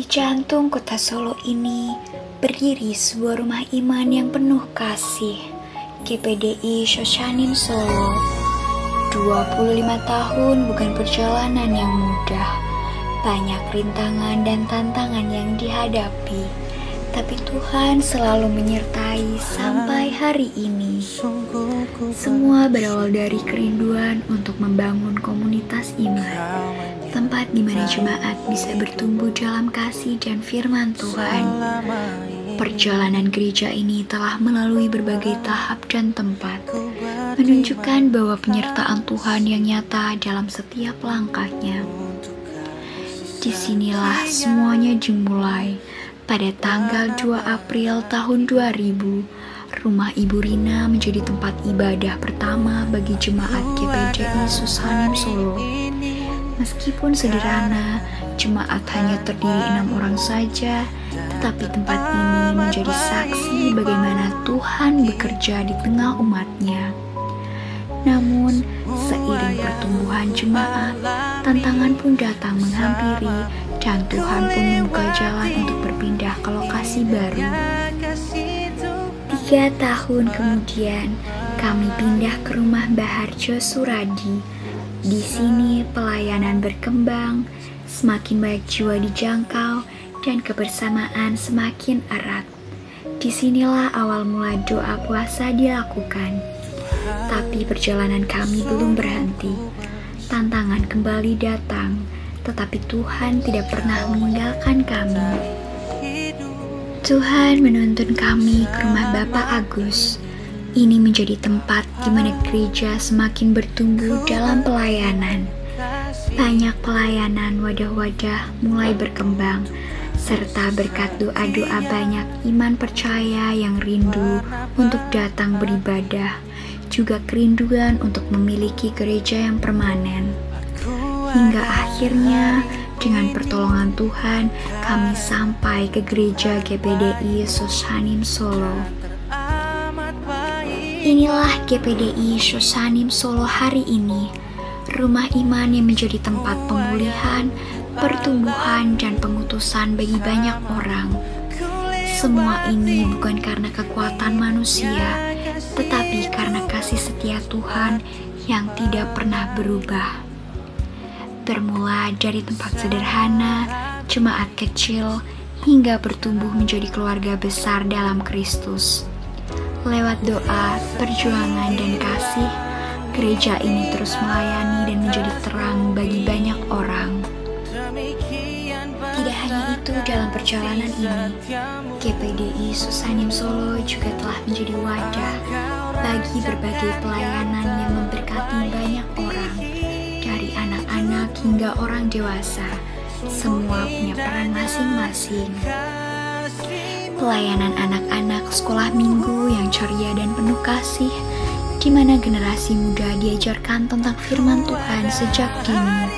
Di jantung kota Solo ini berdiri sebuah rumah iman yang penuh kasih, GPDI Soshanim Solo. 25 tahun bukan perjalanan yang mudah, banyak rintangan dan tantangan yang dihadapi, tapi Tuhan selalu menyertai sampai hari ini. Semua berawal dari kerinduan untuk membangun komunitas iman, tempat di mana jemaat bisa bertumbuh dalam kasih dan firman Tuhan. Perjalanan gereja ini telah melalui berbagai tahap dan tempat, menunjukkan bahwa penyertaan Tuhan yang nyata dalam setiap langkahnya. Disinilah semuanya dimulai. Pada tanggal 2 April tahun 2000, rumah Ibu Rina menjadi tempat ibadah pertama bagi jemaat GPDI Soshanim Solo. Meskipun sederhana, jemaat hanya terdiri 6 orang saja, tetapi tempat ini menjadi saksi bagaimana Tuhan bekerja di tengah umatnya. Namun, seiring pertumbuhan jemaat, tantangan pun datang menghampiri, dan Tuhan pun membuka jalan untuk berpindah ke lokasi baru. 3 tahun kemudian, kami pindah ke rumah Baharjo Suradi. Di sini pelayanan berkembang, semakin banyak jiwa dijangkau, dan kebersamaan semakin erat. Disinilah awal mula doa puasa dilakukan. Tapi perjalanan kami belum berhenti. Tantangan kembali datang, tetapi Tuhan tidak pernah meninggalkan kami. Tuhan menuntun kami ke rumah Bapak Agus. Ini menjadi tempat di mana gereja semakin bertumbuh dalam pelayanan. Banyak pelayanan wadah-wadah mulai berkembang, serta berkat doa-doa banyak iman percaya yang rindu untuk datang beribadah, juga kerinduan untuk memiliki gereja yang permanen. Hingga akhirnya, dengan pertolongan Tuhan, kami sampai ke gereja GPDI Soshanim Solo. Inilah GPDI Soshanim Solo hari ini, rumah iman yang menjadi tempat pemulihan, pertumbuhan, dan pengutusan bagi banyak orang. Semua ini bukan karena kekuatan manusia, tetapi karena kasih setia Tuhan yang tidak pernah berubah. Bermula dari tempat sederhana, jemaat kecil, hingga bertumbuh menjadi keluarga besar dalam Kristus. Lewat doa, perjuangan, dan kasih, gereja ini terus melayani dan menjadi terang bagi banyak orang. Tidak hanya itu, dalam perjalanan ini, GPDI Soshanim Solo juga telah menjadi wadah bagi berbagai pelayanan yang memberkati banyak orang, dari anak-anak hingga orang dewasa. Semua punya peran masing-masing. Pelayanan anak-anak sekolah minggu yang ceria dan penuh kasih, di mana generasi muda diajarkan tentang firman Tuhan sejak dini.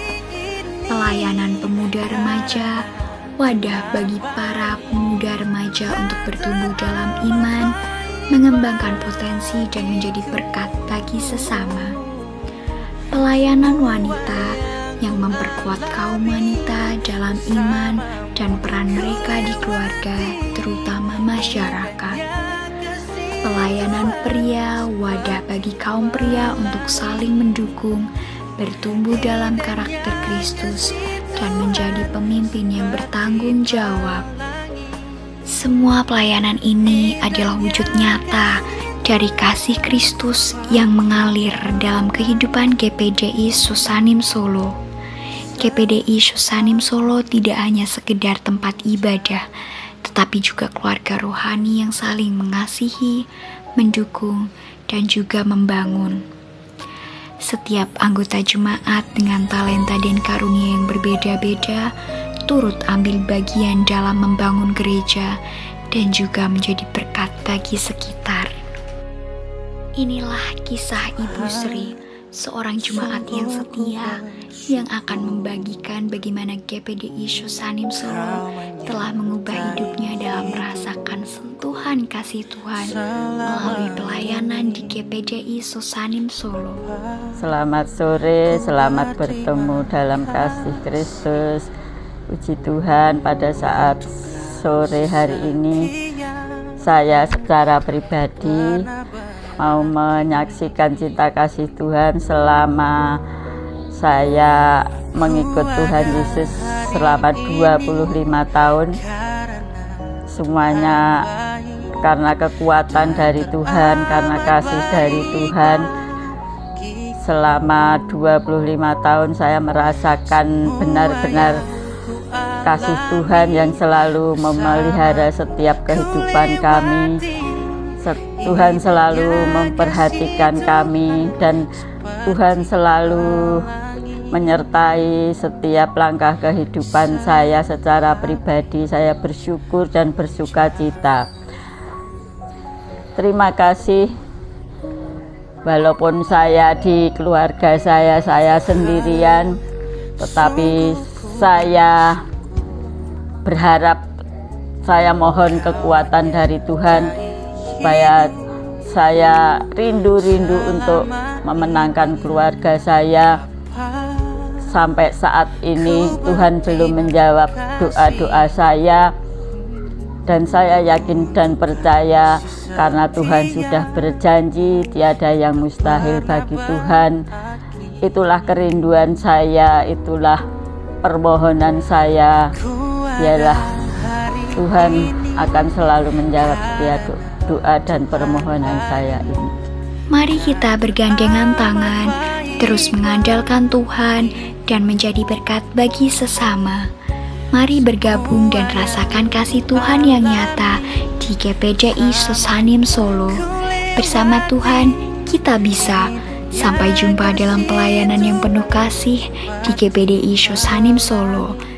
Pelayanan pemuda remaja, wadah bagi para pemuda remaja untuk bertumbuh dalam iman, mengembangkan potensi dan menjadi berkat bagi sesama. Pelayanan wanita yang memperkuat kaum wanita dalam iman dan peran mereka di keluarga, terutama masyarakat. Pelayanan pria, wadah bagi kaum pria untuk saling mendukung, bertumbuh dalam karakter Kristus, dan menjadi pemimpin yang bertanggung jawab. Semua pelayanan ini adalah wujud nyata dari kasih Kristus yang mengalir dalam kehidupan GPDI Soshanim Solo. GPDI Soshanim Solo tidak hanya sekedar tempat ibadah, tetapi juga keluarga rohani yang saling mengasihi, mendukung, dan juga membangun. Setiap anggota jemaat dengan talenta dan karunia yang berbeda-beda turut ambil bagian dalam membangun gereja dan juga menjadi berkat bagi sekitar. Inilah kisah Ibu Sri, seorang jemaat yang setia, yang akan membagikan bagaimana GPDI Soshanim Solo telah mengubah hidupnya dalam merasakan sentuhan kasih Tuhan melalui pelayanan di GPDI Soshanim Solo. Selamat sore, selamat bertemu dalam kasih Kristus. Puji Tuhan, pada saat sore hari ini saya secara pribadi mau menyaksikan cinta kasih Tuhan selama saya mengikut Tuhan Yesus selama 25 tahun. Semuanya karena kekuatan dari Tuhan, karena kasih dari Tuhan. Selama 25 tahun saya merasakan benar-benar kasih Tuhan yang selalu memelihara setiap kehidupan kami. Tuhan selalu memperhatikan kami dan Tuhan selalu menyertai setiap langkah kehidupan saya. Secara pribadi saya bersyukur dan bersuka cita. Terima kasih. Walaupun saya di keluarga saya sendirian, tetapi saya berharap, saya mohon kekuatan dari Tuhan supaya saya rindu untuk memenangkan keluarga saya. Sampai saat ini Tuhan belum menjawab doa-doa saya, dan saya yakin dan percaya karena Tuhan sudah berjanji tiada yang mustahil bagi Tuhan. Itulah kerinduan saya, itulah permohonan saya. Biarlah Tuhan akan selalu menjawab setiap doa dan permohonan saya ini. Mari kita bergandengan tangan, terus mengandalkan Tuhan dan menjadi berkat bagi sesama. Mari bergabung dan rasakan kasih Tuhan yang nyata di GPDI Sosanim Solo. Bersama Tuhan kita bisa. Sampai jumpa dalam pelayanan yang penuh kasih di GPDI Sosanim Solo.